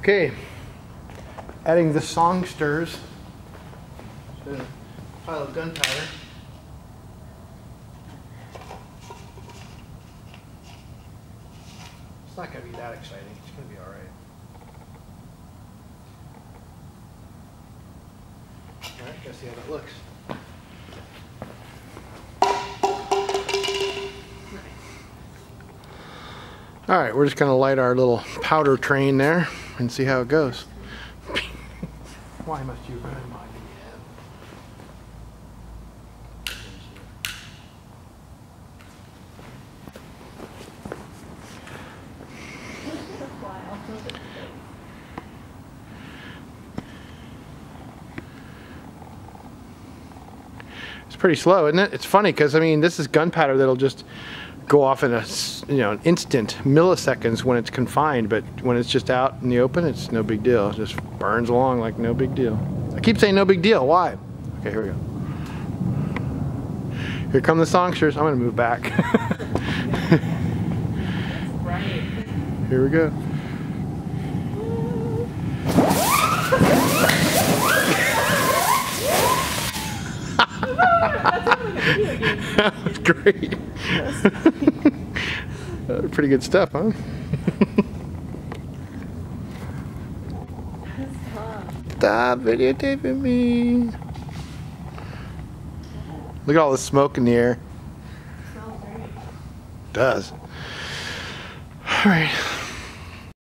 Okay, adding the Songsters to a pile of gunpowder. It's not going to be that exciting. It's going to be all right. All right, let's see how that looks. All right, we're just going to light our little powder train there and see how it goes. Why must you ruin my It's pretty slow, isn't it? It's funny because, I mean, this is gunpowder that'll just go off in an instant, milliseconds when it's confined, but when it's just out in the open, it's no big deal. It just burns along like no big deal. I keep saying no big deal. Why? Okay, here we go. Here come the Songsters. I'm going to move back. Right. Here we go. That was great. Pretty good stuff, huh? Stop videotaping me. Look at all the smoke in the air. Smells great. It does. All right.